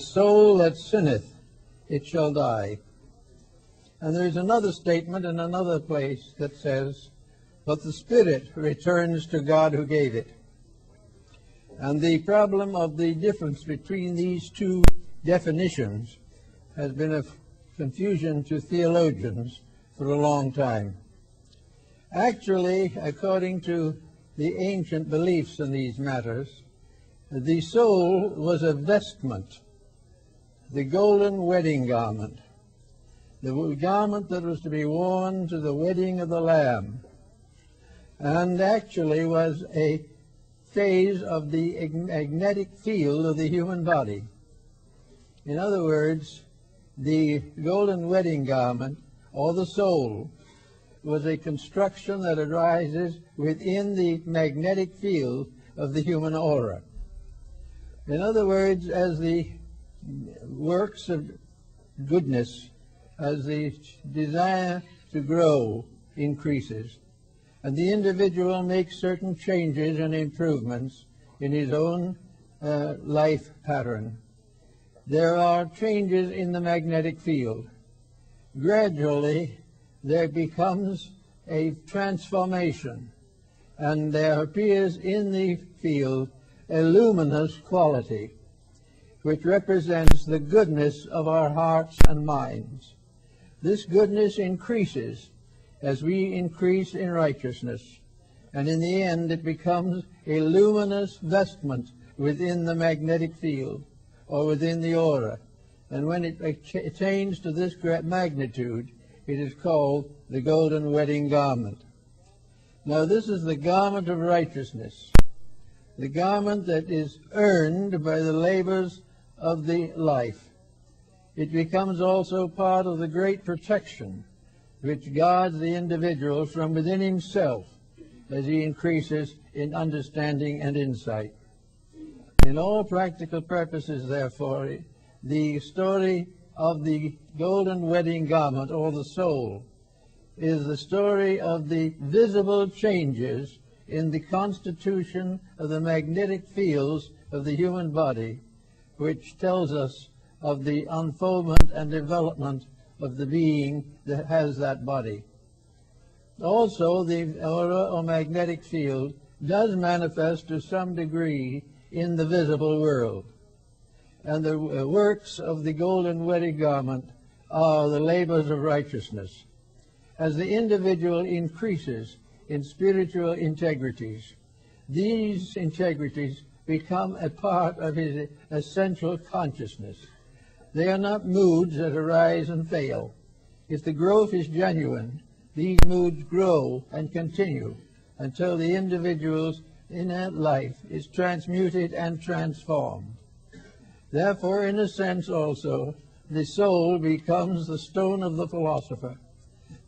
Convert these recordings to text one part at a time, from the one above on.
soul that sinneth, it shall die. And there is another statement in another place that says, but the spirit returns to God who gave it. And the problem of the difference between these two definitions has been a confusion to theologians for a long time. Actually, according to the ancient beliefs in these matters, the soul was a vestment, the golden wedding garment, the garment that was to be worn to the wedding of the Lamb, and actually was a phase of the magnetic field of the human body. In other words, the golden wedding garment, or the soul, was a construction that arises within the magnetic field of the human aura. In other words, as the works of goodness, as the desire to grow increases, and the individual makes certain changes and improvements in his own life pattern, there are changes in the magnetic field. Gradually, there becomes a transformation, and there appears in the field a luminous quality, which represents the goodness of our hearts and minds. This goodness increases as we increase in righteousness, and in the end it becomes a luminous vestment within the magnetic field, or within the aura. And when it attains to this great magnitude, it is called the golden wedding garment. Now this is the garment of righteousness, the garment that is earned by the labors of the life. It becomes also part of the great protection which guards the individual from within himself as he increases in understanding and insight. In all practical purposes, therefore, the story of the golden wedding garment, or the soul, is the story of the visible changes in the constitution of the magnetic fields of the human body, which tells us of the unfoldment and development of the being that has that body. Also, the aura or magnetic field does manifest to some degree in the visible world. And the works of the golden wedding garment are the labors of righteousness. As the individual increases in spiritual integrities, these integrities become a part of his essential consciousness. They are not moods that arise and fail. If the growth is genuine, these moods grow and continue until the individual's inner life is transmuted and transformed. Therefore, in a sense also, the soul becomes the stone of the philosopher,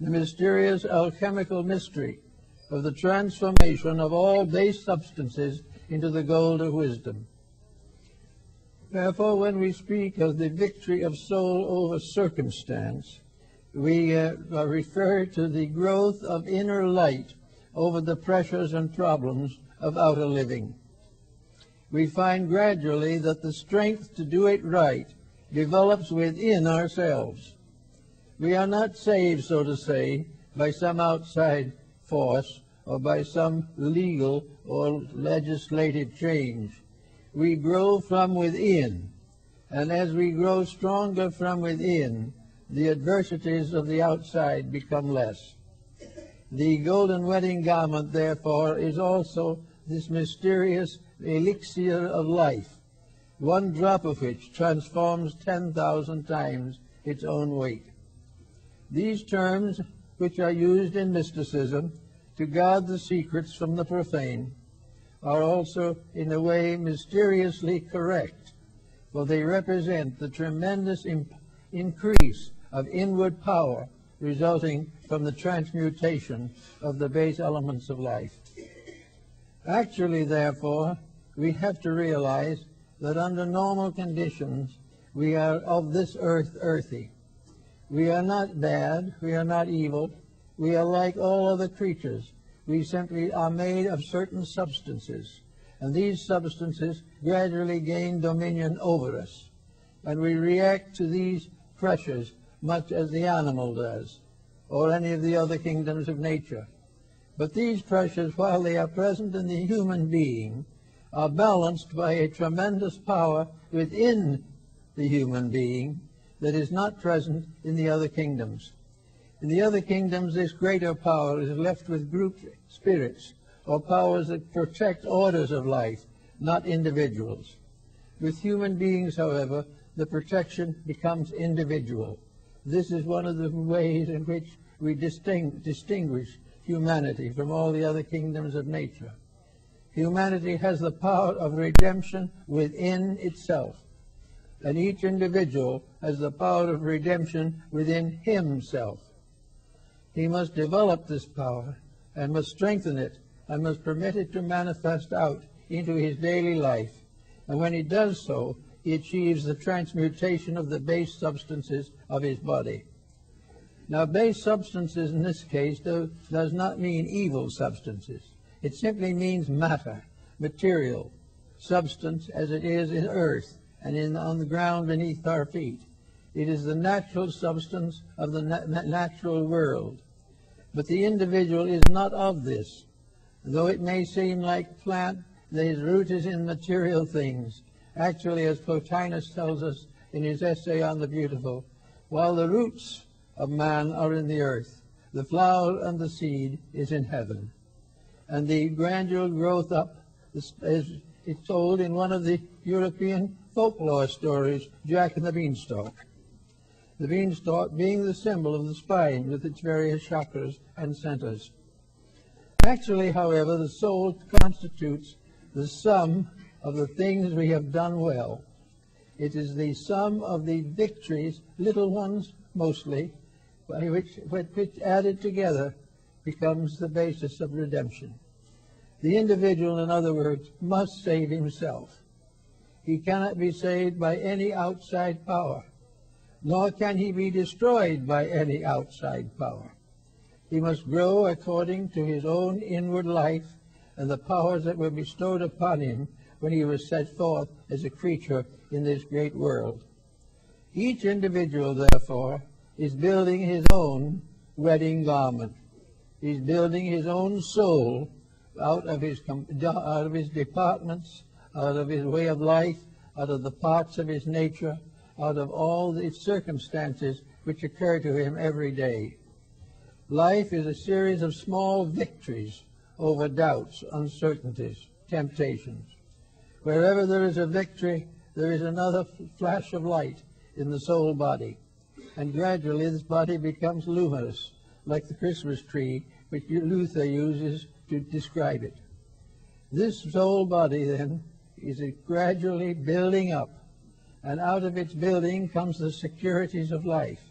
the mysterious alchemical mystery of the transformation of all base substances into the gold of wisdom. Therefore, when we speak of the victory of soul over circumstance, we refer to the growth of inner light over the pressures and problems of outer living. We find gradually that the strength to do it right develops within ourselves. We are not saved, so to say, by some outside force or by some legal or legislative change. We grow from within, and as we grow stronger from within, the adversities of the outside become less. The golden wedding garment, therefore, is also this mysterious elixir of life, one drop of which transforms 10,000 times its own weight. These terms, which are used in mysticism to guard the secrets from the profane, are also in a way mysteriously correct, for they represent the tremendous increase of inward power resulting from the transmutation of the base elements of life. Actually, therefore, we have to realize that under normal conditions we are of this earth earthy. We are not bad, we are not evil, we are like all other creatures. We simply are made of certain substances, and these substances gradually gain dominion over us. and we react to these pressures much as the animal does, or any of the other kingdoms of nature. But these pressures, while they are present in the human being, are balanced by a tremendous power within the human being that is not present in the other kingdoms. In the other kingdoms, this greater power is left with group spirits, or powers that protect orders of life, not individuals. With human beings, however, the protection becomes individual. This is one of the ways in which we distinguish humanity from all the other kingdoms of nature. Humanity has the power of redemption within itself, and each individual has the power of redemption within himself. He must develop this power and must strengthen it and must permit it to manifest out into his daily life. And when he does so, he achieves the transmutation of the base substances of his body. Now, base substances in this case does not mean evil substances. It simply means matter, material, substance as it is in earth and on the ground beneath our feet. It is the natural substance of the natural world. But the individual is not of this. Though it may seem like plant, his root is in material things. Actually, as Plotinus tells us in his essay on the beautiful, while the roots of man are in the earth, the flower and the seed is in heaven. And the gradual growth up is told in one of the European folklore stories, Jack and the Beanstalk. The beanstalk being the symbol of the spine with its various chakras and centers. Actually, however, the soul constitutes the sum of the things we have done well. It is the sum of the victories, little ones mostly, which added together becomes the basis of redemption. The individual, in other words, must save himself. He cannot be saved by any outside power, nor can he be destroyed by any outside power. He must grow according to his own inward life and the powers that were bestowed upon him when he was set forth as a creature in this great world. Each individual, therefore, is building his own wedding garment. He's building his own soul out of his departments, out of his way of life, out of the parts of his nature, out of all the circumstances which occur to him every day. Life is a series of small victories over doubts, uncertainties, temptations. Wherever there is a victory, there is another flash of light in the soul body. And gradually this body becomes luminous, like the Christmas tree, which Luther uses to describe it. This soul body, then, is gradually building up, and out of its building comes the securities of life.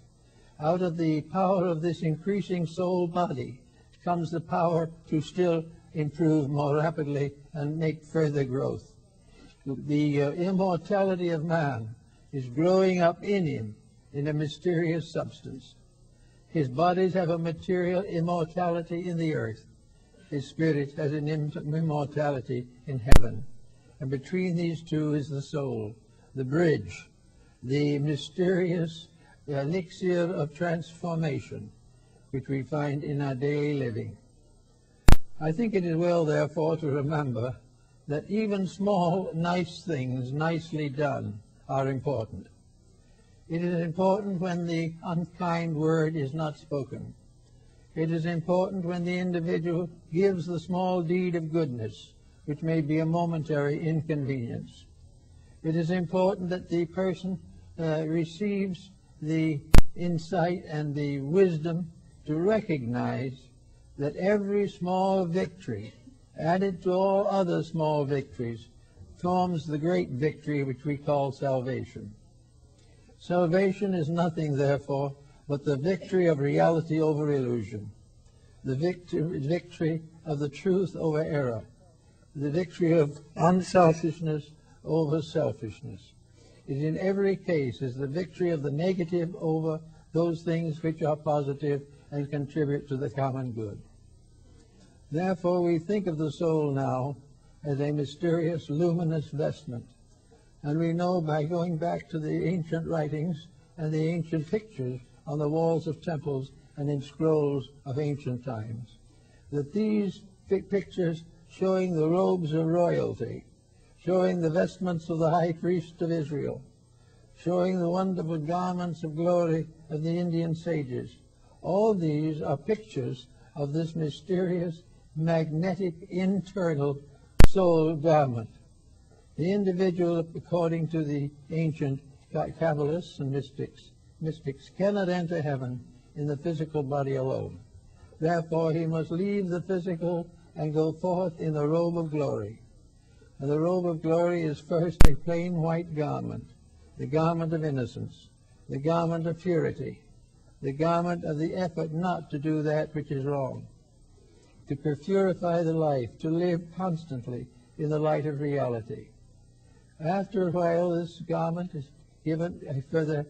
Out of the power of this increasing soul body comes the power to still improve more rapidly and make further growth. The immortality of man is growing up in him in a mysterious substance. His bodies have a material immortality in the earth. His spirit has an immortality in heaven. And between these two is the soul, the bridge, the mysterious elixir of transformation, which we find in our daily living. I think it is well, therefore, to remember that even small, nice things, nicely done, are important. It is important when the unkind word is not spoken. It is important when the individual gives the small deed of goodness, which may be a momentary inconvenience. It is important that the person receives the insight and the wisdom to recognize that every small victory, added to all other small victories, forms the great victory which we call salvation. Salvation is nothing, therefore, but the victory of reality over illusion, the victory of the truth over error, the victory of unselfishness over selfishness. It in every case is the victory of the negative over those things which are positive and contribute to the common good. Therefore, we think of the soul now as a mysterious, luminous vestment, And we know by going back to the ancient writings and the ancient pictures on the walls of temples and in scrolls of ancient times, that these pictures showing the robes of royalty, showing the vestments of the high priest of Israel, showing the wonderful garments of glory of the Indian sages, all these are pictures of this mysterious, magnetic, internal soul garment. The individual, according to the ancient Qabbalists and mystics cannot enter heaven in the physical body alone. Therefore, he must leave the physical and go forth in the robe of glory. And the robe of glory is first a plain white garment, the garment of innocence, the garment of purity, the garment of the effort not to do that which is wrong, to purify the life, to live constantly in the light of reality. After a while, this garment is given a further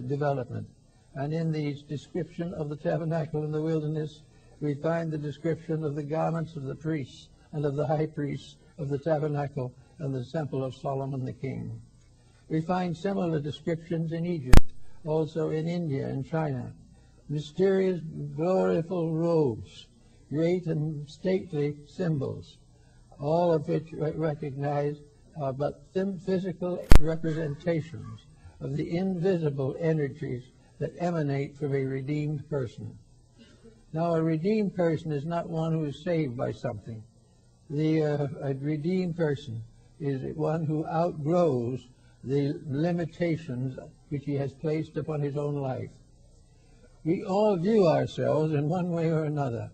development. And in the description of the tabernacle in the wilderness, we find the description of the garments of the priests and of the high priests of the tabernacle and the temple of Solomon the king. We find similar descriptions in Egypt, also in India and China. Mysterious, gloriful robes, great and stately symbols, all of which recognize but physical representations of the invisible energies that emanate from a redeemed person. Now, a redeemed person is not one who is saved by something. A redeemed person is one who outgrows the limitations which he has placed upon his own life. We all view ourselves in one way or another.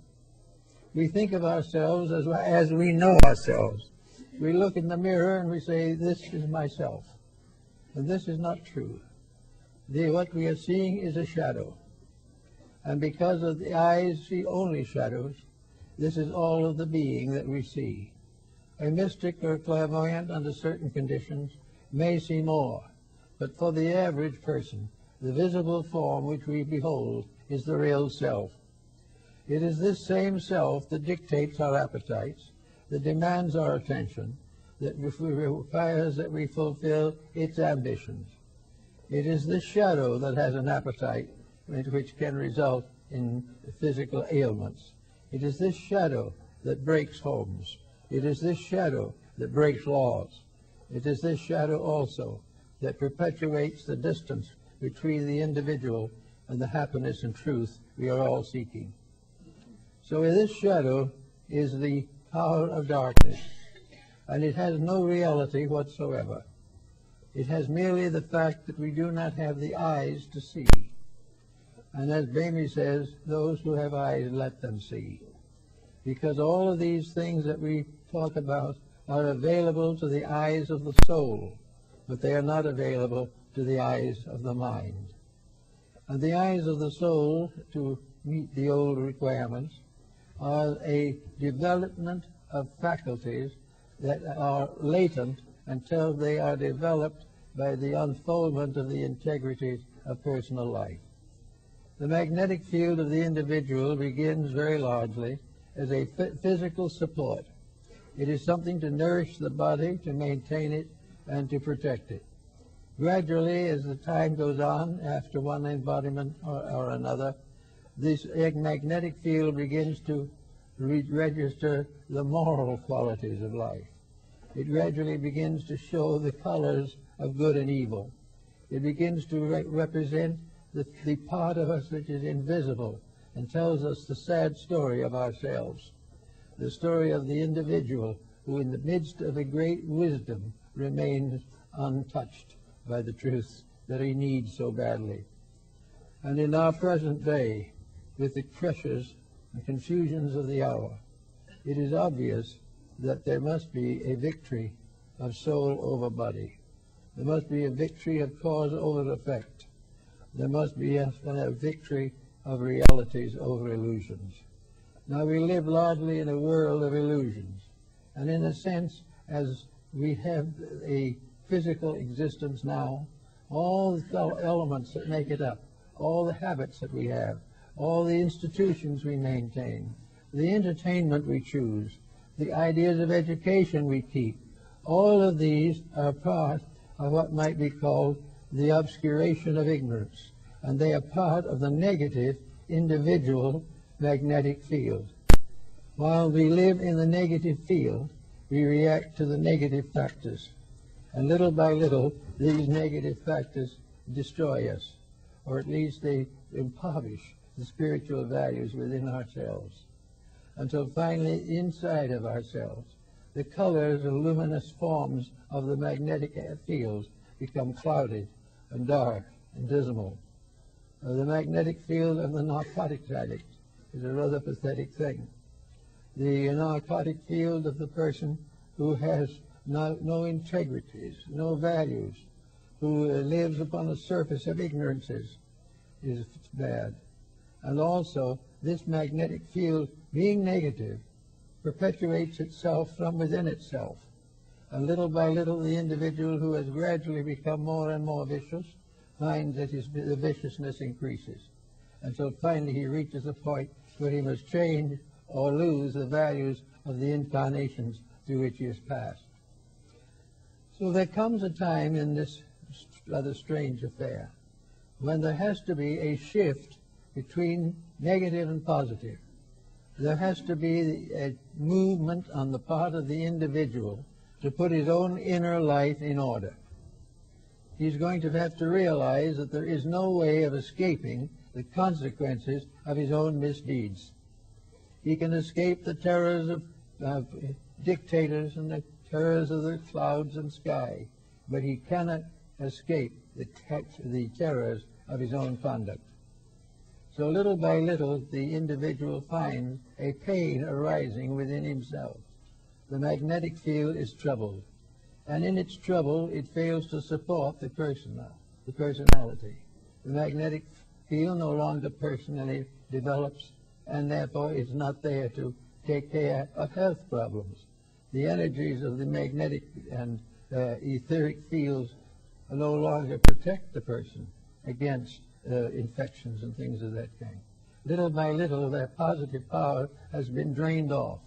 We think of ourselves as we know ourselves. We look in the mirror and we say, this is myself. And this is not true. What we are seeing is a shadow. And because of the eyes see only shadows, this is all of the being that we see. A mystic or clairvoyant under certain conditions may see more, but for the average person, the visible form which we behold is the real self. It is this same self that dictates our appetites, that demands our attention, that requires that we fulfill its ambitions. It is this shadow that has an appetite which can result in physical ailments. It is this shadow that breaks homes. It is this shadow that breaks laws. It is this shadow also that perpetuates the distance between the individual and the happiness and truth we are all seeking. So this shadow is the power of darkness, and it has no reality whatsoever. It has merely the fact that we do not have the eyes to see. And as Bamey says, those who have eyes, let them see. Because all of these things that we talk about are available to the eyes of the soul, but they are not available to the eyes of the mind. And the eyes of the soul, to meet the old requirements, are a development of faculties that are latent until they are developed by the unfoldment of the integrities of personal life. The magnetic field of the individual begins very largely as a physical support. It is something to nourish the body, to maintain it, and to protect it. Gradually, as the time goes on, after one embodiment or another, this magnetic field begins to register the moral qualities of life. It gradually begins to show the colors of good and evil. It begins to represent the part of us which is invisible and tells us the sad story of ourselves, the story of the individual who in the midst of a great wisdom remains untouched by the truths that he needs so badly. And in our present day, with the pressures and confusions of the hour, it is obvious that there must be a victory of soul over body. There must be a victory of cause over effect. There must be a victory of realities over illusions. Now we live largely in a world of illusions, and in a sense, as we have a physical existence now, all the elements that make it up, all the habits that we have, all the institutions we maintain, the entertainment we choose, the ideas of education we keep, All of these are part of what might be called the obscuration of ignorance, and they are part of the negative individual magnetic field. While we live in the negative field, we react to the negative factors, and little by little these negative factors destroy us, or at least they impoverish the spiritual values within ourselves, until finally inside of ourselves the colors and luminous forms of the magnetic fields become clouded and dark and dismal. The magnetic field of the narcotics addict is a rather pathetic thing. The narcotic field of the person who has no integrities, no values, who lives upon the surface of ignorances is bad. And also, this magnetic field, being negative, perpetuates itself from within itself. And little by little, the individual who has gradually become more and more vicious finds that the viciousness increases, until finally he reaches a point where he must change or lose the values of the incarnations through which he has passed. So there comes a time in this rather strange affair when there has to be a shift between negative and positive. There has to be a movement on the part of the individual to put his own inner life in order. He's going to have to realize that there is no way of escaping the consequences of his own misdeeds. He can escape the terrors of dictators and the terrors of the clouds and sky, but he cannot escape the terrors of his own conduct. So little by little, the individual finds a pain arising within himself. The magnetic field is troubled, and in its trouble, it fails to support the personality. The magnetic field no longer personally develops, and therefore is not there to take care of health problems. The energies of the magnetic and etheric fields no longer protect the person against infections and things of that kind. Little by little, their positive power has been drained off.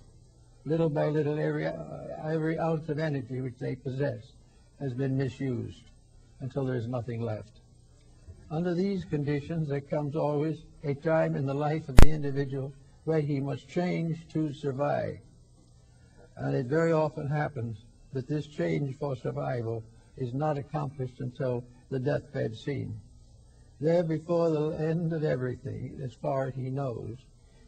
Little by little, every ounce of energy which they possess has been misused until there is nothing left. Under these conditions, there comes always a time in the life of the individual where he must change to survive. And it very often happens that this change for survival is not accomplished until the deathbed scene. There, before the end of everything, as far as he knows,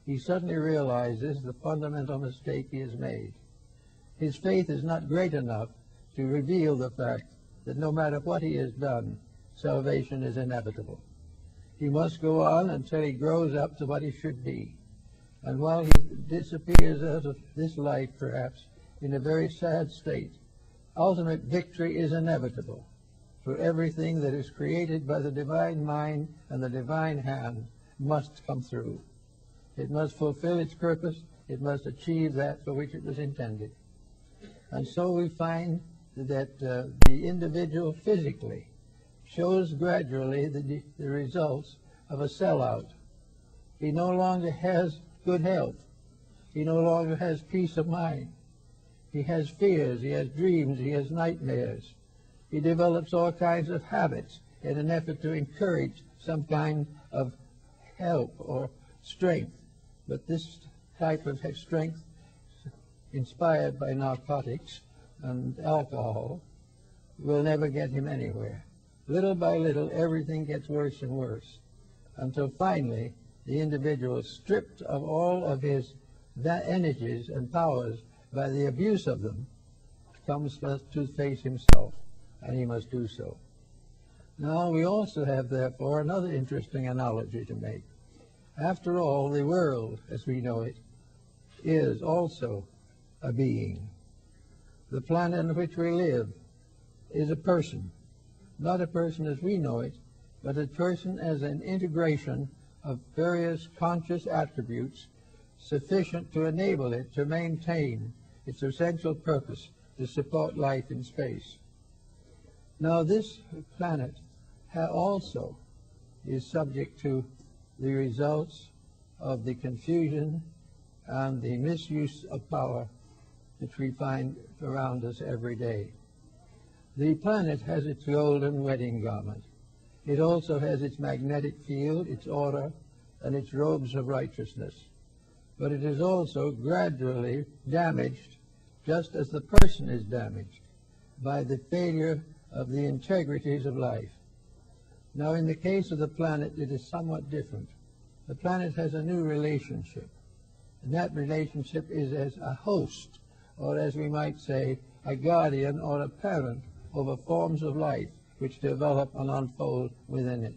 he suddenly realizes the fundamental mistake he has made. His faith is not great enough to reveal the fact that no matter what he has done, salvation is inevitable. He must go on until he grows up to what he should be. And while he disappears out of this life, perhaps, in a very sad state, ultimate victory is inevitable. For everything that is created by the divine mind and the divine hand must come through. It must fulfill its purpose. It must achieve that for which it was intended. And so we find that the individual physically shows gradually the results of a sellout. He no longer has good health. He no longer has peace of mind. He has fears. He has dreams. He has nightmares. He develops all kinds of habits in an effort to encourage some kind of help or strength. But this type of strength, inspired by narcotics and alcohol, will never get him anywhere. Little by little, everything gets worse and worse, until finally the individual is stripped of all of his energies and powers by the abuse of them, comes to face himself. And he must do so. Now, we also have, therefore, another interesting analogy to make. After all, the world, as we know it, is also a being. The planet on which we live is a person. Not a person as we know it, but a person as an integration of various conscious attributes sufficient to enable it to maintain its essential purpose to support life in space. Now, this planet also is subject to the results of the confusion and the misuse of power which we find around us every day. The planet has its golden wedding garment. It also has its magnetic field, its aura, and its robes of righteousness. But it is also gradually damaged, just as the person is damaged, by the failure of the integrities of life. Now, in the case of the planet, it is somewhat different. The planet has a new relationship, and that relationship is as a host, or as we might say, a guardian or a parent over forms of life which develop and unfold within it.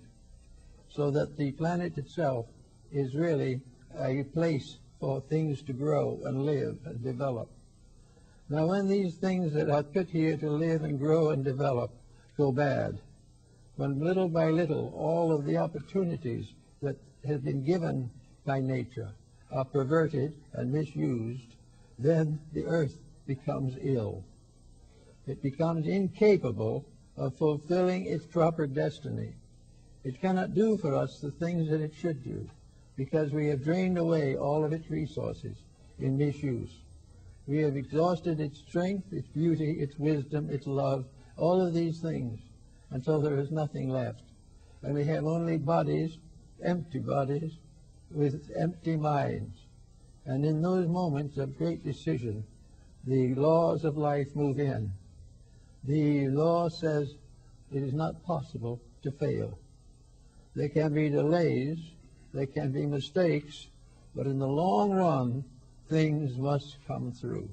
So that the planet itself is really a place for things to grow and live and develop. Now, when these things that are put here to live and grow and develop go bad, when little by little all of the opportunities that have been given by nature are perverted and misused, then the earth becomes ill. It becomes incapable of fulfilling its proper destiny. It cannot do for us the things that it should do, because we have drained away all of its resources in misuse. We have exhausted its strength, its beauty, its wisdom, its love, all of these things, until there is nothing left. And we have only bodies, empty bodies, with empty minds. And in those moments of great decision, the laws of life move in. The law says it is not possible to fail. There can be delays, there can be mistakes, but in the long run, things must come through.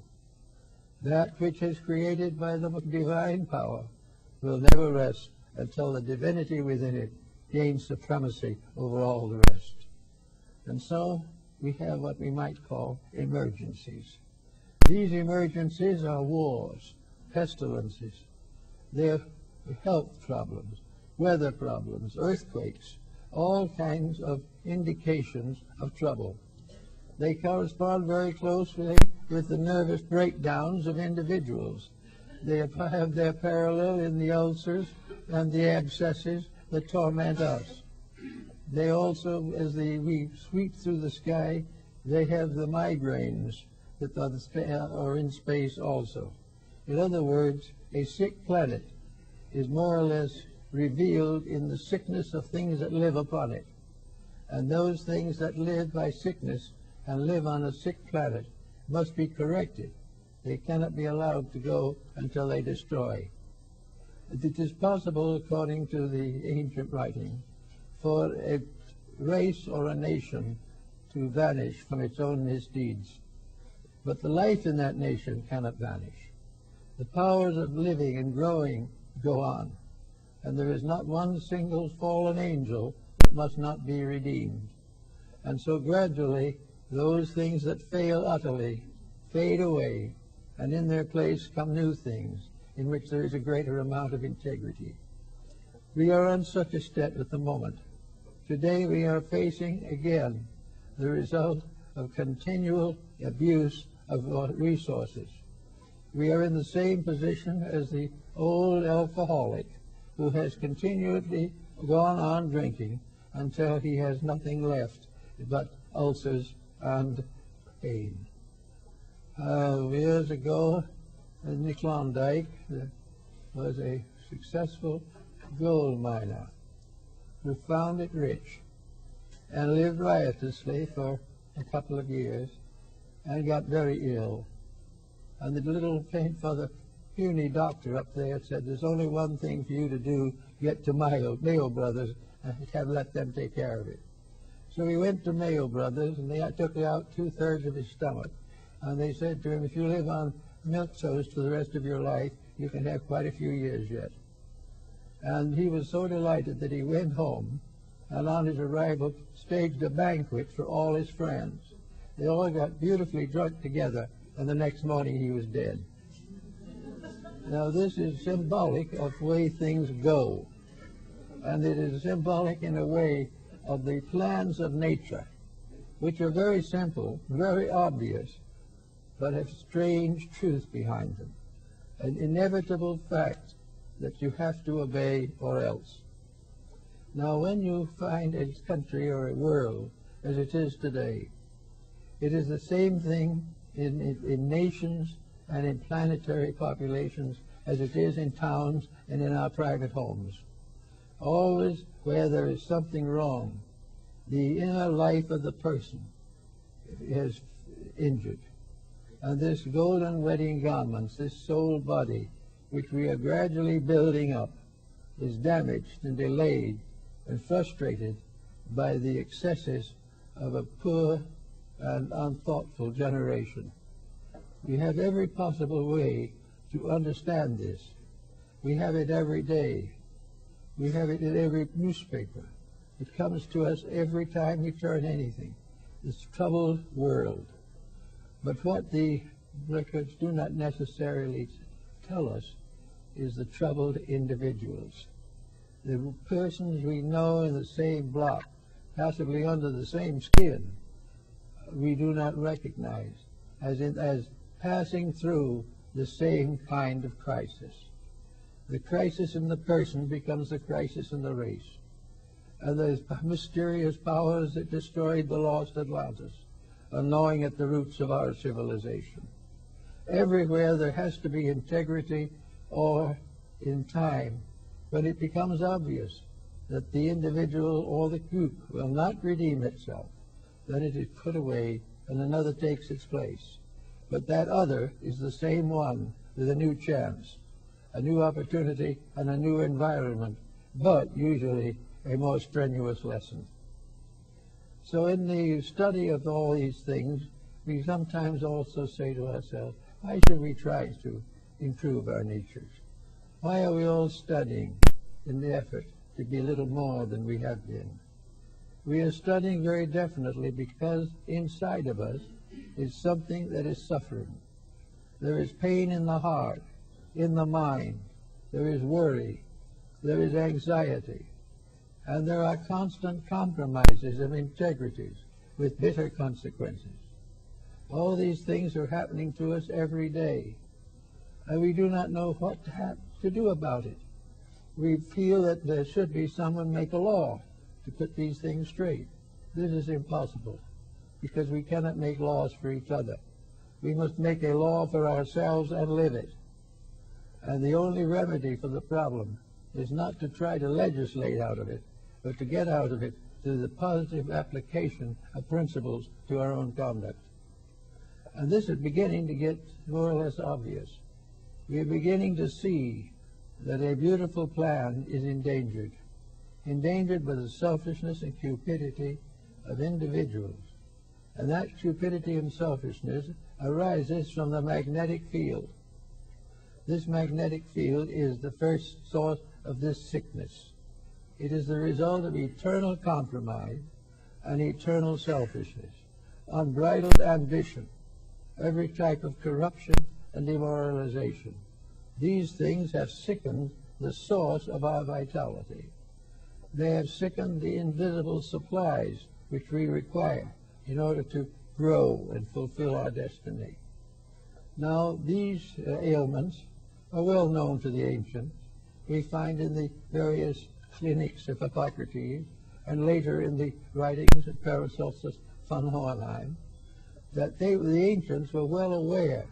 That which is created by the divine power will never rest until the divinity within it gains supremacy over all the rest. And so we have what we might call emergencies. These emergencies are wars, pestilences, they're health problems, weather problems, earthquakes, all kinds of indications of trouble. They correspond very closely with the nervous breakdowns of individuals. They have their parallel in the ulcers and the abscesses that torment us. They also, as we sweep through the sky, they have the migraines that are in space also. In other words, a sick planet is more or less revealed in the sickness of things that live upon it. And those things that live by sickness and live on a sick planet must be corrected. They cannot be allowed to go until they destroy. It is possible, according to the ancient writing, for a race or a nation to vanish from its own misdeeds. But the life in that nation cannot vanish. The powers of living and growing go on, and there is not one single fallen angel that must not be redeemed. And so gradually those things that fail utterly fade away, and in their place come new things in which there is a greater amount of integrity. We are on such a step at the moment. Today we are facing again the result of continual abuse of resources. We are in the same position as the old alcoholic who has continually gone on drinking until he has nothing left but ulcers and pain. Years ago in the Klondike, there was a successful gold miner who found it rich and lived riotously for a couple of years and got very ill. And the little puny doctor up there said, "There's only one thing for you to do, get to Mayo Brothers and let them take care of it." So he went to Mayo Brothers, and they took out 2/3 of his stomach. And they said to him, "If you live on milk toast for the rest of your life, you can have quite a few years yet." And he was so delighted that he went home, and on his arrival staged a banquet for all his friends. They all got beautifully drunk together, and the next morning he was dead. Now this is symbolic of the way things go, and it is symbolic in a way of the plans of nature, which are very simple, very obvious, but have strange truth behind them, an inevitable fact that you have to obey or else. Now when you find a country or a world as it is today, it is the same thing in nations and in planetary populations as it is in towns and in our private homes. Always where there is something wrong, the inner life of the person is injured. And this golden wedding garments, this soul body, which we are gradually building up, is damaged and delayed and frustrated by the excesses of a poor and unthoughtful generation. We have every possible way to understand this. We have it every day. We have it in every newspaper. It comes to us every time we turn anything. This troubled world. But what the records do not necessarily tell us is the troubled individuals. The persons we know in the same block, possibly under the same skin, we do not recognize as passing through the same kind of crisis. The crisis in the person becomes the crisis in the race. And those mysterious powers that destroyed the lost Atlantis are gnawing at the roots of our civilization. Everywhere there has to be integrity, or in time, when it becomes obvious that the individual or the group will not redeem itself, then it is put away and another takes its place. But that other is the same one with a new chance, a new opportunity, and a new environment, but usually a more strenuous lesson. So in the study of all these things, we sometimes also say to ourselves, why should we try to improve our natures? Why are we all studying in the effort to be a little more than we have been? We are studying very definitely because inside of us is something that is suffering. There is pain in the heart, in the mind. There is worry. There is anxiety. And there are constant compromises of integrities with bitter consequences. All these things are happening to us every day, and we do not know what to do about it. We feel that there should be someone make a law to put these things straight. This is impossible, because we cannot make laws for each other. We must make a law for ourselves and live it. And the only remedy for the problem is not to try to legislate out of it, but to get out of it through the positive application of principles to our own conduct. And this is beginning to get more or less obvious. We are beginning to see that a beautiful plan is endangered by the selfishness and cupidity of individuals. And that cupidity and selfishness arises from the magnetic field. This magnetic field is the first source of this sickness. It is the result of eternal compromise and eternal selfishness, unbridled ambition, every type of corruption and demoralization. These things have sickened the source of our vitality. They have sickened the invisible supplies which we require in order to grow and fulfill our destiny. Now, these ailments are well known to the ancients. We find in the various clinics of Hippocrates, and later in the writings of Paracelsus von Hohenheim, that the ancients were well aware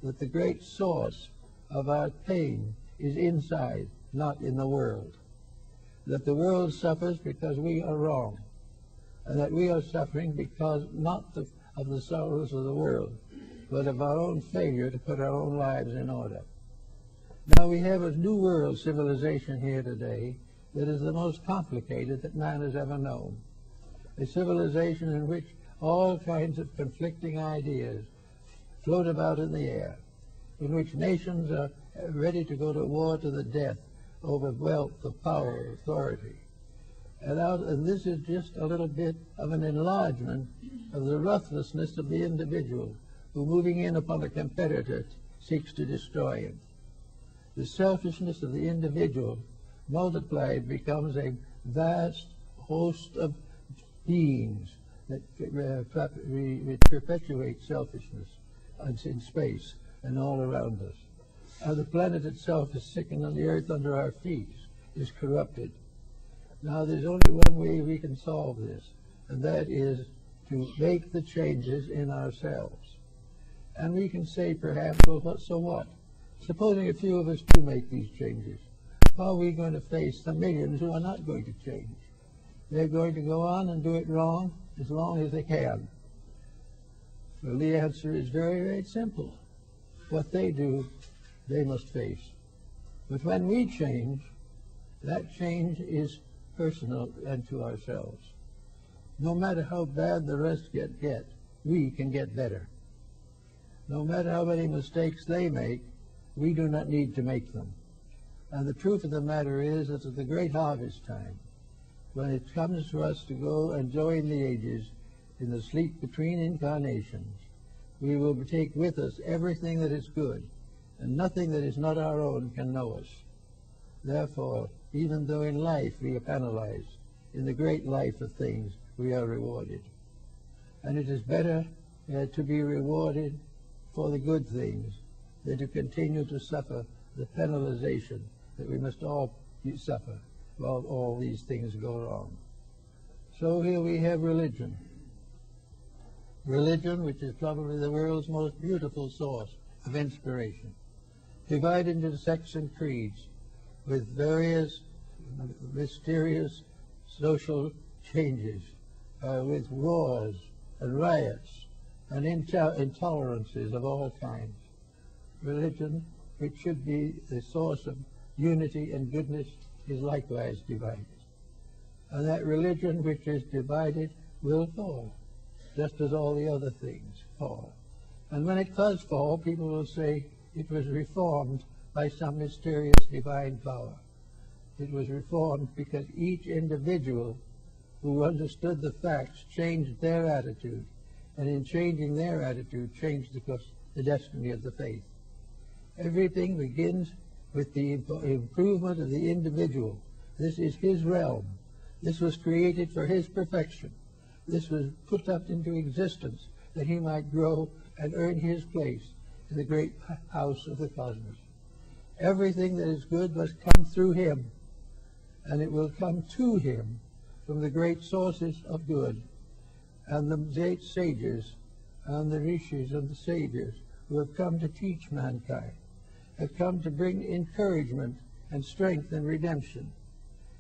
that the great source of our pain is inside, not in the world. That the world suffers because we are wrong, and that we are suffering because not of the sorrows of the world, but of our own failure to put our own lives in order. Now we have a new world civilization here today that is the most complicated that man has ever known. A civilization in which all kinds of conflicting ideas float about in the air, in which nations are ready to go to war to the death over wealth, of power, authority. And this is just a little bit of an enlargement of the ruthlessness of the individual who, moving in upon a competitor, seeks to destroy him. The selfishness of the individual multiplied becomes a vast host of beings that perpetuate selfishness in space and all around us. The planet itself is sickened, and the earth under our feet is corrupted. Now there's only one way we can solve this, and that is to make the changes in ourselves. And we can say perhaps, well, so what? Supposing a few of us do make these changes, how are we going to face the millions who are not going to change? They're going to go on and do it wrong as long as they can. Well, the answer is very, very simple. What they do, they must face. But when we change, that change is personal and to ourselves. No matter how bad the rest get, we can get better. No matter how many mistakes they make, we do not need to make them. And the truth of the matter is that at the great harvest time, when it comes for us to go and join the ages in the sleep between incarnations, we will take with us everything that is good, and nothing that is not our own can know us. Therefore, even though in life we are penalized, in the great life of things we are rewarded. And it is better to be rewarded for the good things than to continue to suffer the penalization that we must all suffer while all these things go wrong. So here we have religion. Religion, which is probably the world's most beautiful source of inspiration, divided into sects and creeds with various mysterious social changes, with wars and riots and intolerances of all kinds. Religion, which should be the source of unity and goodness, is likewise divided. And that religion which is divided will fall, just as all the other things fall. And when it does fall, people will say it was reformed by some mysterious divine power. It was reformed because each individual who understood the facts changed their attitude, and in changing their attitude changed the destiny of the faith. Everything begins with the improvement of the individual. This is his realm. This was created for his perfection. This was put up into existence that he might grow and earn his place in the great house of the cosmos. Everything that is good must come through him, and it will come to him from the great sources of good. And the great sages and the rishis and the saviors who have come to teach mankind have come to bring encouragement and strength and redemption.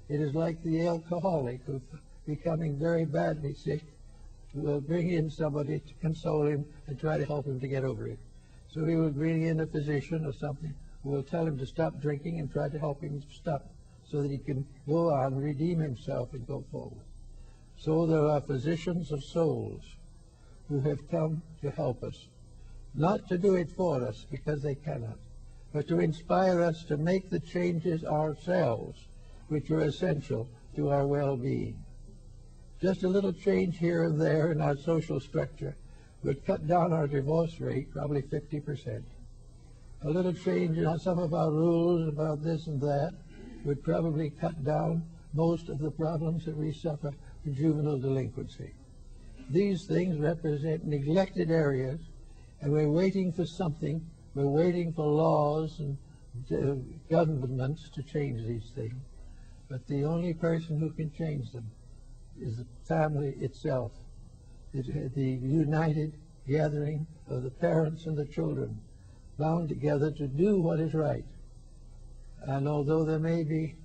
It is like the alcoholic who, becoming very badly sick, will bring in somebody to console him and try to help him to get over it. So he will bring in a physician or something who will tell him to stop drinking and try to help him stop so that he can go on, redeem himself, and go forward. So there are physicians of souls who have come to help us, not to do it for us because they cannot, but to inspire us to make the changes ourselves which are essential to our well-being. Just a little change here and there in our social structure would cut down our divorce rate probably 50%. A little change in some of our rules about this and that would probably cut down most of the problems that we suffer in juvenile delinquency. These things represent neglected areas, and we're waiting for something. We're waiting for laws and governments to change these things. But the only person who can change them is the family itself, the united gathering of the parents and the children, bound together to do what is right. And although there may be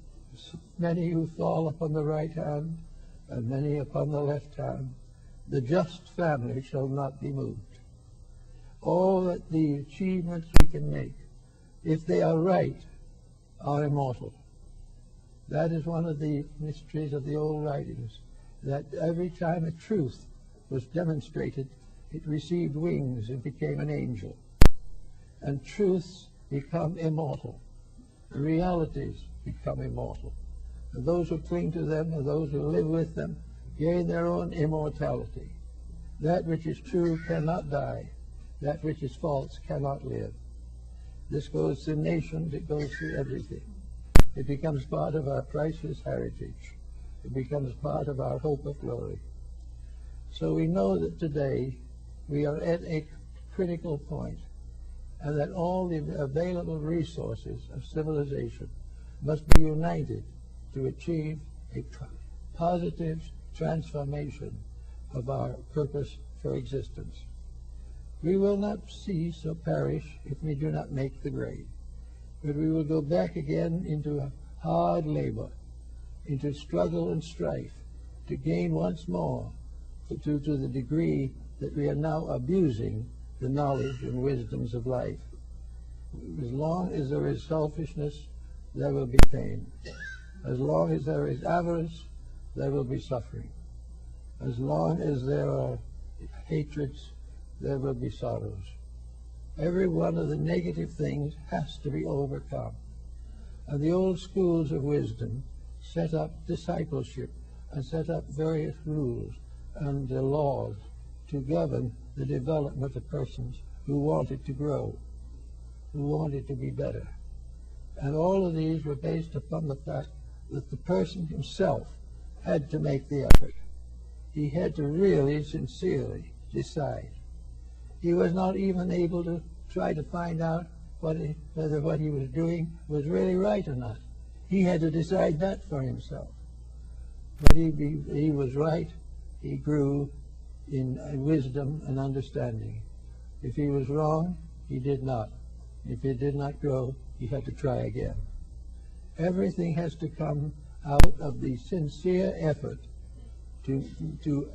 many who fall upon the right hand and many upon the left hand, the just family shall not be moved. All that the achievements we can make, if they are right, are immortal. That is one of the mysteries of the old writings, that every time a truth was demonstrated, it received wings and became an angel. And truths become immortal. The realities become immortal. And those who cling to them and those who live with them gain their own immortality. That which is true cannot die. That which is false cannot live. This goes through nations, it goes through everything. It becomes part of our priceless heritage. It becomes part of our hope of glory. So we know that today we are at a critical point, and that all the available resources of civilization must be united to achieve a positive transformation of our purpose for existence. We will not cease or perish if we do not make the grade, but we will go back again into hard labor, into struggle and strife, to gain once more, to the degree that we are now abusing the knowledge and wisdoms of life. As long as there is selfishness, there will be pain. As long as there is avarice, there will be suffering. As long as there are hatreds, there will be sorrows. Every one of the negative things has to be overcome. And the old schools of wisdom set up discipleship and set up various rules and laws to govern the development of persons who wanted to grow, who wanted to be better. And all of these were based upon the fact that the person himself had to make the effort. He had to really, sincerely decide. He was not even able to try to find out whether what he was doing was really right or not. He had to decide that for himself. But he was right. He grew in wisdom and understanding. If he was wrong, he did not. If he did not grow, he had to try again. Everything has to come out of the sincere effort to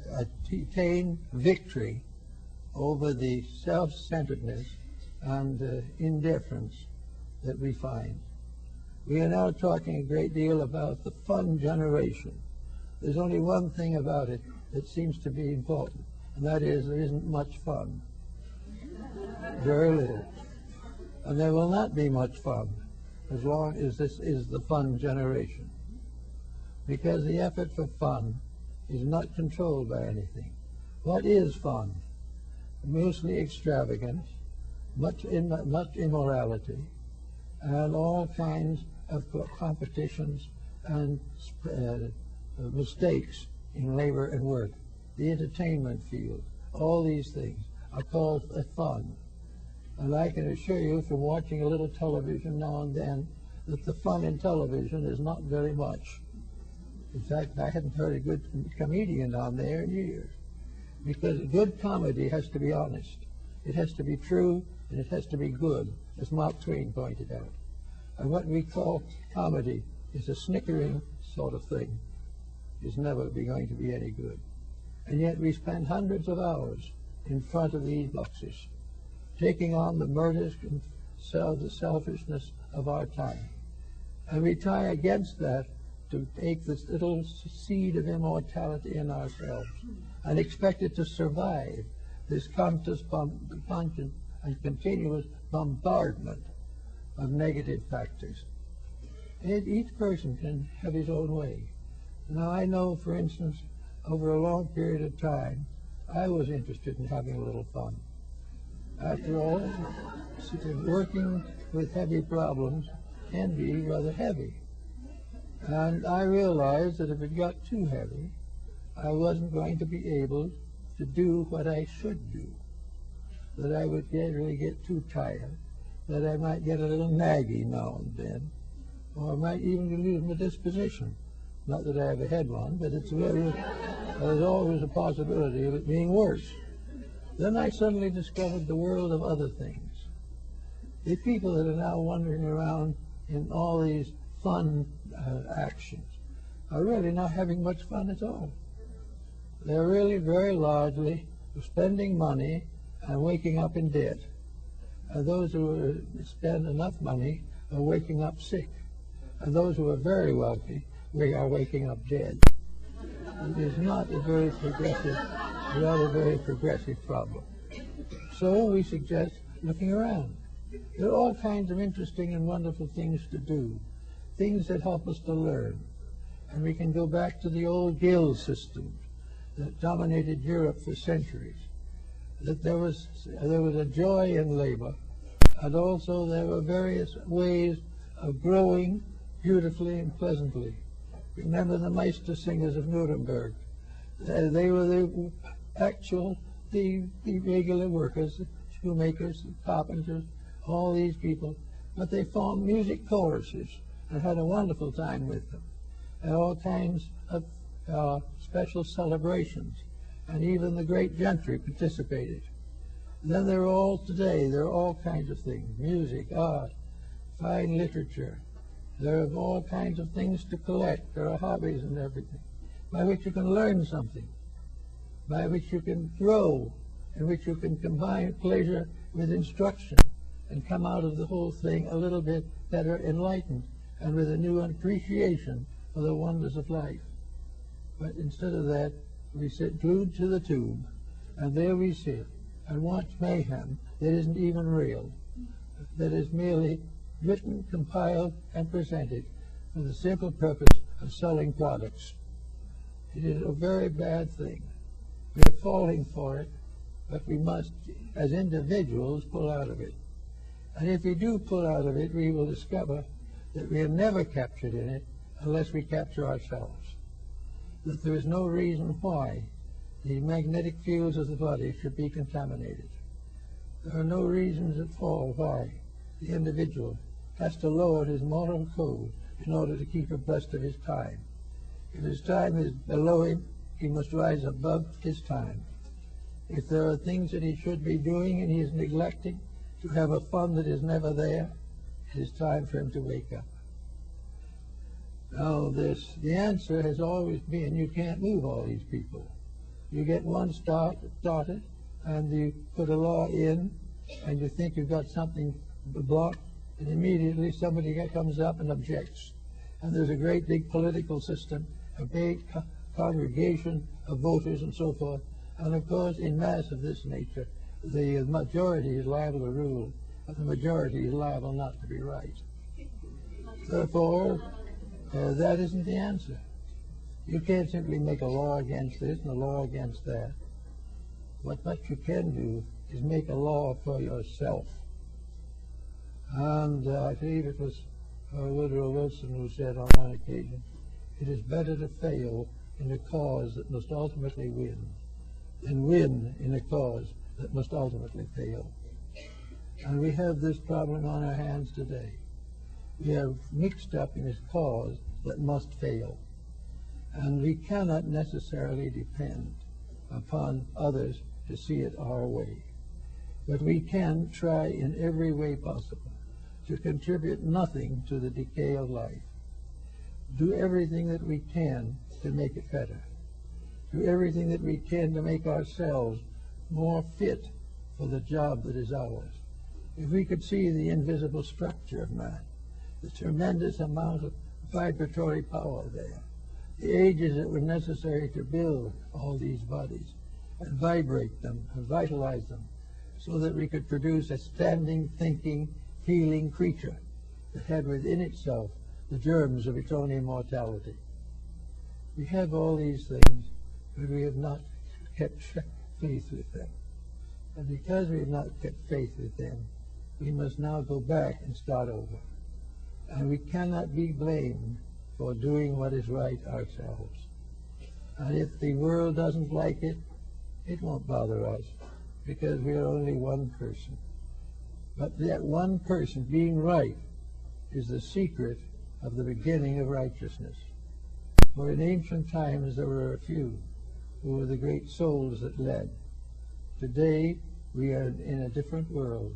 attain victory over the self-centeredness and indifference that we find. We are now talking a great deal about the fun generation. There's only one thing about it that seems to be important, and that is there isn't much fun. Very little. And there will not be much fun as long as this is the fun generation, because the effort for fun is not controlled by anything. What is fun? Mostly extravagance, much immorality, and all kinds of competitions and mistakes in labor and work. The entertainment field, all these things are called fun. And I can assure you from watching a little television now and then that the fun in television is not very much. In fact, I hadn't heard a good comedian on there in years. Because good comedy has to be honest. It has to be true, and it has to be good, as Mark Twain pointed out. And what we call comedy is a snickering sort of thing. It's never going to be any good. And yet we spend hundreds of hours in front of these boxes, taking on the murders and the selfishness of our time. And we try against that to take this little seed of immortality in ourselves and expect it to survive this constant and continuous bombardment of negative factors. And each person can have his own way. Now I know, for instance, over a long period of time, I was interested in having a little fun. After all, working with heavy problems can be rather heavy. And I realized that if it got too heavy, I wasn't going to be able to do what I should do. That I would really get too tired, that I might get a little naggy now and then, or I might even lose my disposition. Not that I ever had one, but there's always a possibility of it being worse. Then I suddenly discovered the world of other things. The people that are now wandering around in all these fun actions are really not having much fun at all. They're really very largely spending money and waking up in debt. And those who spend enough money are waking up sick. And those who are very wealthy, we are waking up dead. It is not a very progressive problem. So we suggest looking around. There are all kinds of interesting and wonderful things to do, things that help us to learn. And we can go back to the old guild system that dominated Europe for centuries. That there was a joy in labor, and also there were various ways of growing beautifully and pleasantly. Remember the Meister singers of Nuremberg. They were the regular workers, shoemakers, carpenters, all these people, but they formed music choruses and had a wonderful time with them, and all kinds of special celebrations, and even the great gentry participated. Then there are all kinds of things: music, art, fine literature. There are all kinds of things to collect. There are hobbies and everything by which you can learn something, by which you can grow, in which you can combine pleasure with instruction and come out of the whole thing a little bit better enlightened and with a new appreciation for the wonders of life. But instead of that, we sit glued to the tube, and there we sit and watch mayhem that isn't even real, that is merely written, compiled, and presented for the simple purpose of selling products. It is a very bad thing. We are falling for it, but we must, as individuals, pull out of it. And if we do pull out of it, we will discover that we are never captured in it unless we capture ourselves. That there is no reason why the magnetic fields of the body should be contaminated. There are no reasons at all why the individual has to lower his moral code in order to keep abreast of his time. If his time is below him, he must rise above his time. If there are things that he should be doing and he is neglecting to have a fun that is never there, it is time for him to wake up. Now the answer has always been, you can't move all these people. You get one started and you put a law in and you think you've got something blocked, and immediately somebody comes up and objects. And there's a great big political system, a big congregation of voters and so forth. And of course, in mass of this nature, the majority is liable to rule, and the majority is liable not to be right. Therefore, that isn't the answer. You can't simply make a law against this and a law against that. What you can do is make a law for yourself. And I believe it was Woodrow Wilson who said on one occasion, it is better to fail in a cause that must ultimately win than win in a cause that must ultimately fail. And we have this problem on our hands today. We are mixed up in a cause that must fail. And we cannot necessarily depend upon others to see it our way. But we can try in every way possible to contribute nothing to the decay of life. Do everything that we can to make it better. Do everything that we can to make ourselves more fit for the job that is ours. If we could see the invisible structure of man, the tremendous amount of vibratory power there, the ages that were necessary to build all these bodies and vibrate them and vitalize them so that we could produce a standing, thinking, feeling creature that had within itself the germs of its own immortality. We have all these things, but we have not kept faith with them. And because we have not kept faith with them, we must now go back and start over. And we cannot be blamed for doing what is right ourselves. And if the world doesn't like it, it won't bother us, because we are only one person. But that one person being right is the secret of the beginning of righteousness. For in ancient times there were a few who were the great souls that led. Today we are in a different world.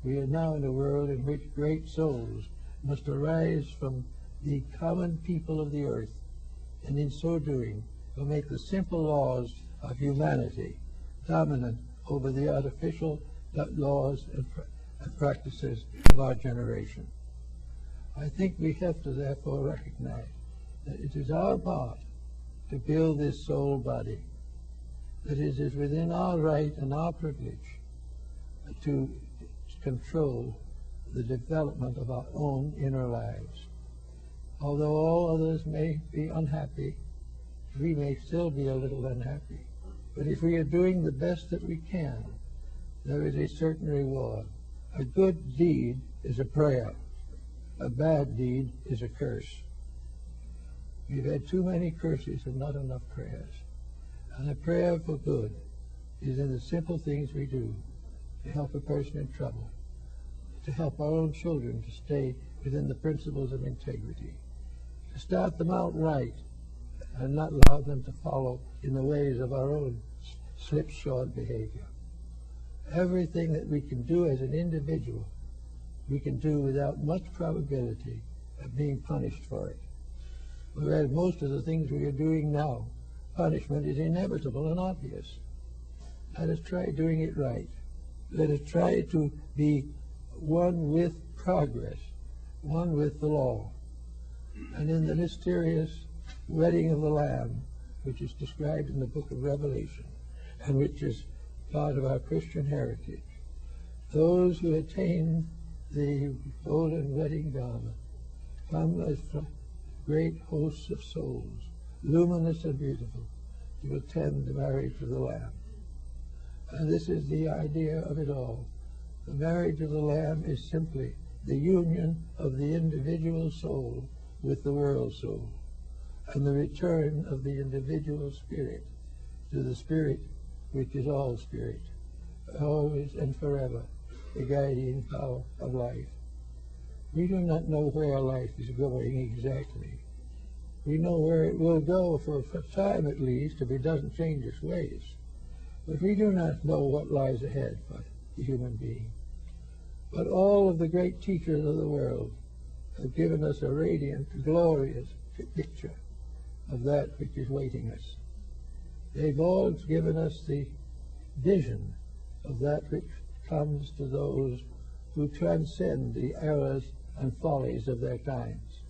We are now in a world in which great souls must arise from the common people of the earth, and in so doing will make the simple laws of humanity dominant over the artificial laws and practices of our generation. I think we have to therefore recognize that it is our part to build this soul body, that it is within our right and our privilege to control the development of our own inner lives. Although all others may be unhappy, we may still be a little unhappy. But if we are doing the best that we can, there is a certain reward. A good deed is a prayer. A bad deed is a curse. We've had too many curses and not enough prayers. And a prayer for good is in the simple things we do to help a person in trouble, to help our own children to stay within the principles of integrity, to start them out right and not allow them to follow in the ways of our own slipshod behavior. Everything that we can do as an individual, we can do without much probability of being punished for it. Whereas most of the things we are doing now, punishment is inevitable and obvious. Let us try doing it right. Let us try to be one with progress, one with the law. And in the mysterious wedding of the Lamb, which is described in the book of Revelation, and which is part of our Christian heritage, those who attain the golden wedding garment come as great hosts of souls, luminous and beautiful, to attend the marriage of the Lamb. And this is the idea of it all. The marriage of the Lamb is simply the union of the individual soul with the world soul, and the return of the individual spirit to the spirit which is all spirit, always and forever the guiding power of life. We do not know where life is going exactly. We know where it will go for a time at least, if it doesn't change its ways. But we do not know what lies ahead for the human being. But all of the great teachers of the world have given us a radiant, glorious picture of that which is waiting us. They've all given us the vision of that which comes to those who transcend the errors and follies of their times.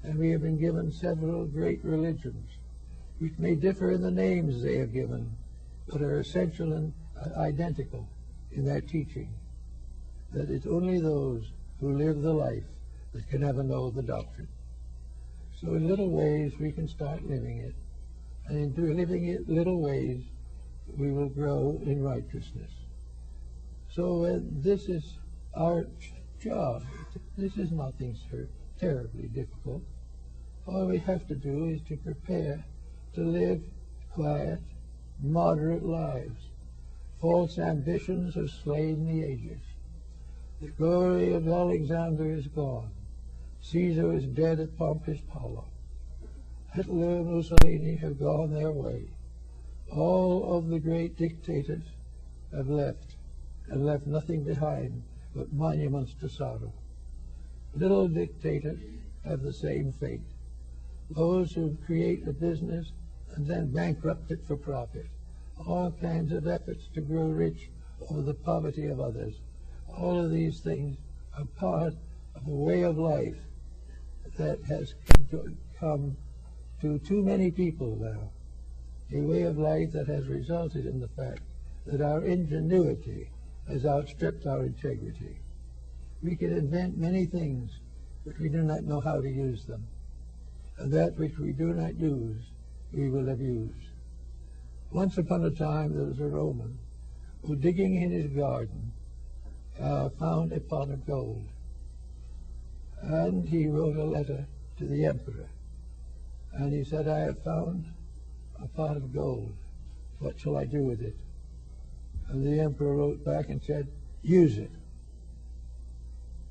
And we have been given several great religions, which may differ in the names they have given, but are essential and identical in their teaching, that it's only those who live the life that can ever know the doctrine. So in little ways we can start living it, and in living it little ways we will grow in righteousness. So this is our job. This is nothing terribly difficult. All we have to do is to prepare to live quiet, moderate lives. False ambitions have slain the ages. The glory of Alexander is gone. Caesar is dead at Pompey's Polo. Hitler and Mussolini have gone their way. All of the great dictators have left, and left nothing behind but monuments to sorrow. Little dictators have the same fate. Those who create a business and then bankrupt it for profit. All kinds of efforts to grow rich over the poverty of others. All of these things are part of a way of life that has come to too many people now. A way of life that has resulted in the fact that our ingenuity has outstripped our integrity. We can invent many things, but we do not know how to use them. And that which we do not use, we will abuse. Once upon a time there was a Roman who, digging in his garden, found a pot of gold. And he wrote a letter to the emperor. And he said, I have found a pot of gold. What shall I do with it? And the emperor wrote back and said, use it.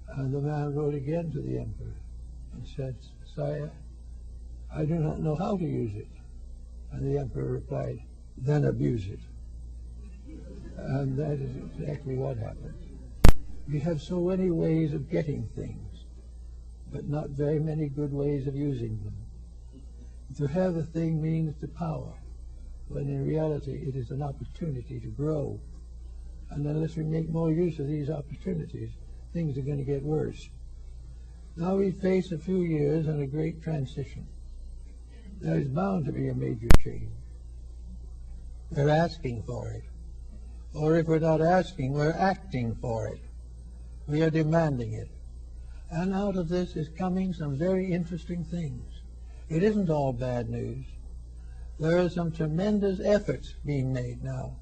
And the man wrote again to the emperor and said, Sire, I do not know how to use it. And the emperor replied, then abuse it. And that is exactly what happened. We have so many ways of getting things, but not very many good ways of using them. To have a thing means to power, when in reality it is an opportunity to grow. And unless we make more use of these opportunities, things are going to get worse. Now we face a few years and a great transition. There is bound to be a major change. We're asking for it. Or if we're not asking, we're acting for it. We are demanding it. And out of this is coming some very interesting things. It isn't all bad news. There are some tremendous efforts being made now.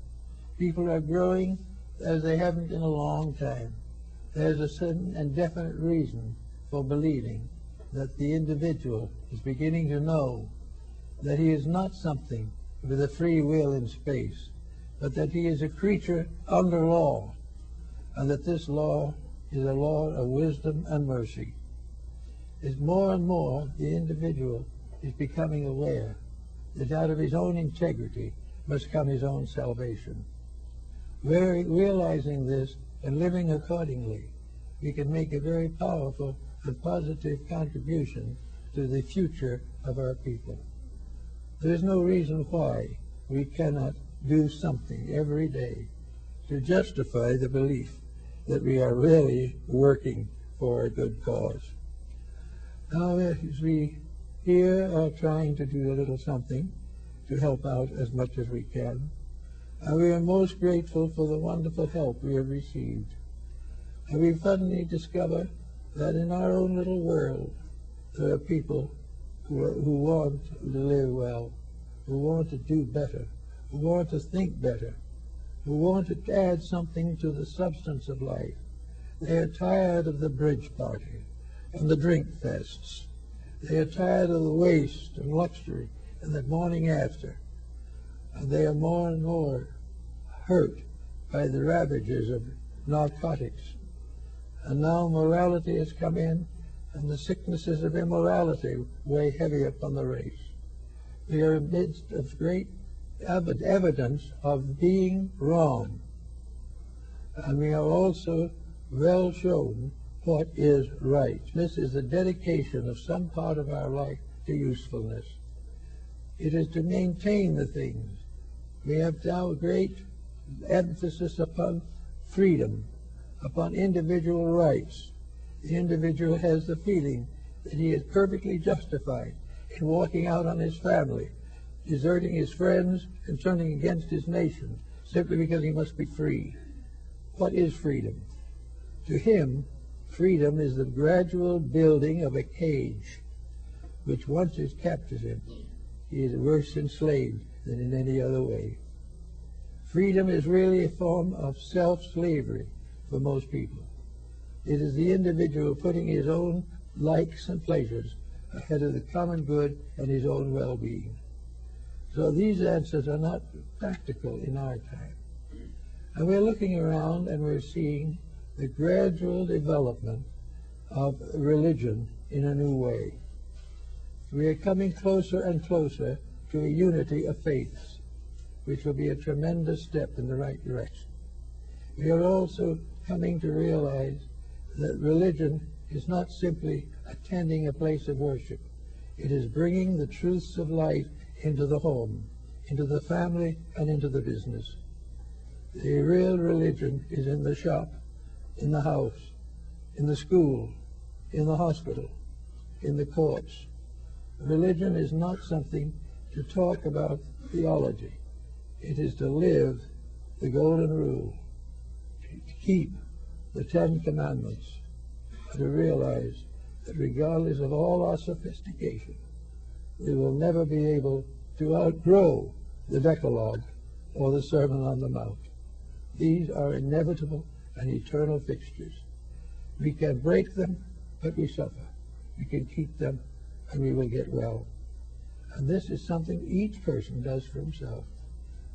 People are growing as they haven't in a long time. There's a certain and definite reason for believing that the individual is beginning to know that he is not something with a free will in space, but that he is a creature under law, and that this law is a law of wisdom and mercy. As more and more the individual is becoming aware that out of his own integrity must come his own salvation. realizing this and living accordingly, we can make a very powerful and positive contribution to the future of our people. There's no reason why we cannot do something every day to justify the belief that we are really working for a good cause. Now, as we here are trying to do a little something to help out as much as we can, and we are most grateful for the wonderful help we have received. And we suddenly discover that in our own little world, there are people who want to live well, who want to do better, who want to think better, who want to add something to the substance of life. They are tired of the bridge party and the drink fests. They are tired of the waste and luxury and the morning after. And they are more and more hurt by the ravages of narcotics. And now morality has come in, and the sicknesses of immorality weigh heavy upon the race. We are amidst of great evidence of being wrong. And we are also well shown what is right. This is the dedication of some part of our life to usefulness. It is to maintain the things. We have now great emphasis upon freedom, upon individual rights. The individual has the feeling that he is perfectly justified in walking out on his family, deserting his friends and turning against his nation simply because he must be free. What is freedom? To him, freedom is the gradual building of a cage which once it captures him, he is worse enslaved than in any other way. Freedom is really a form of self-slavery for most people. It is the individual putting his own likes and pleasures ahead of the common good and his own well-being. So these answers are not practical in our time. And we're looking around and we're seeing the gradual development of religion in a new way. We are coming closer and closer to a unity of faiths, which will be a tremendous step in the right direction. We are also coming to realize that religion is not simply attending a place of worship. It is bringing the truths of life into the home, into the family, and into the business. The real religion is in the shop, in the house, in the school, in the hospital, in the courts. Religion is not something to talk about theology. It is to live the golden rule, to keep the 10 Commandments, and to realize that regardless of all our sophistication, we will never be able to outgrow the Decalogue or the Sermon on the Mount. These are inevitable and eternal fixtures. We can break them, but we suffer. We can keep them, and we will get well. And this is something each person does for himself.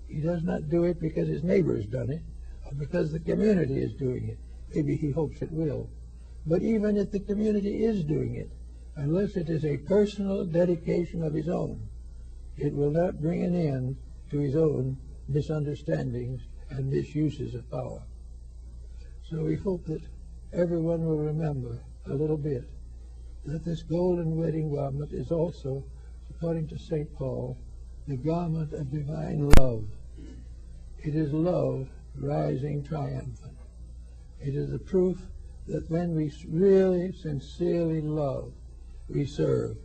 He does not do it because his neighbor has done it, or because the community is doing it. Maybe he hopes it will. But even if the community is doing it, unless it is a personal dedication of his own, it will not bring an end to his own misunderstandings and misuses of power. So we hope that everyone will remember a little bit that this golden wedding garment is also, according to St. Paul, the garment of divine love. It is love rising triumphant. It is the proof that when we really, sincerely love, we serve.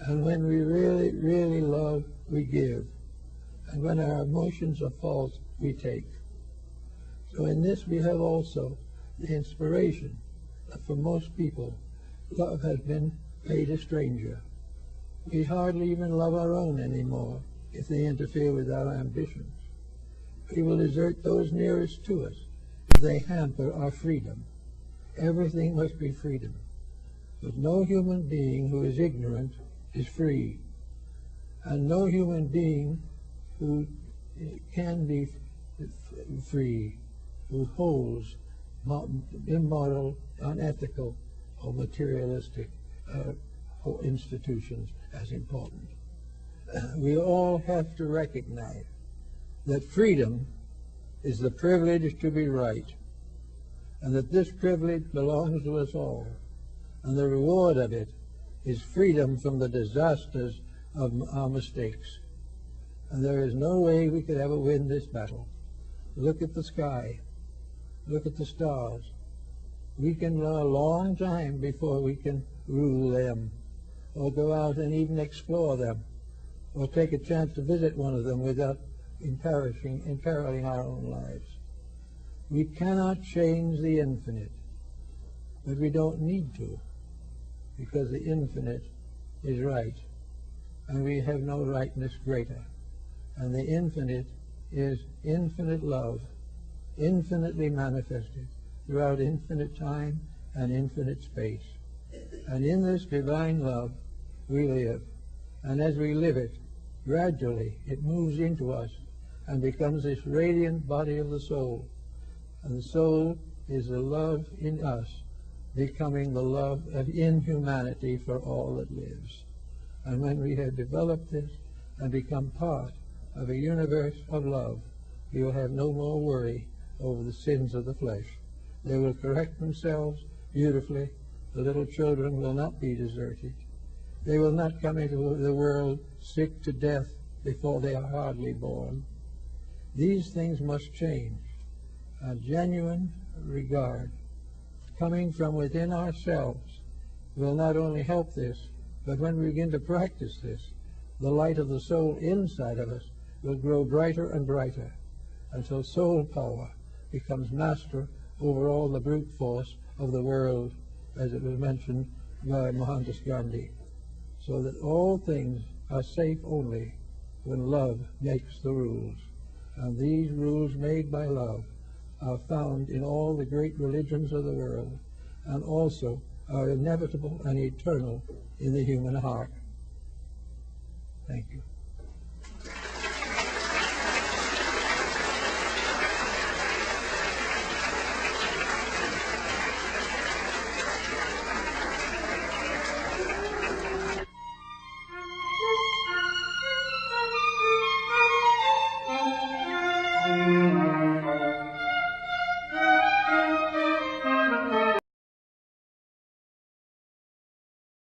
And when we really, really love, we give. And when our emotions are false, we take. So in this we have also the inspiration that for most people, love has been made a stranger. We hardly even love our own anymore if they interfere with our ambitions. We will desert those nearest to us if they hamper our freedom. Everything must be freedom. But no human being who is ignorant is free. And no human being who can be free, who holds immoral, unethical, or materialistic institutions as important. We all have to recognize that freedom is the privilege to be right, and that this privilege belongs to us all, and the reward of it is freedom from the disasters of our mistakes. And there is no way we could ever win this battle. Look at the sky. Look at the stars. We can run a long time before we can rule them, or go out and even explore them, or take a chance to visit one of them without imperiling our own lives. We cannot change the infinite, but we don't need to, because the infinite is right, and we have no rightness greater. And the infinite is infinite love, infinitely manifested throughout infinite time and infinite space. And in this divine love we live. And as we live it, gradually it moves into us and becomes this radiant body of the soul. And the soul is the love in us, becoming the love in humanity for all that lives. And when we have developed this and become part of a universe of love, we will have no more worry over the sins of the flesh. They will correct themselves beautifully. The little children will not be deserted. They will not come into the world sick to death before they are hardly born. These things must change. A genuine regard coming from within ourselves will not only help this, but when we begin to practice this, the light of the soul inside of us will grow brighter and brighter until soul power becomes master over all the brute force of the world, as it was mentioned by Mohandas Gandhi, so that all things are safe only when love makes the rules. And these rules made by love are found in all the great religions of the world, and also are inevitable and eternal in the human heart. Thank you.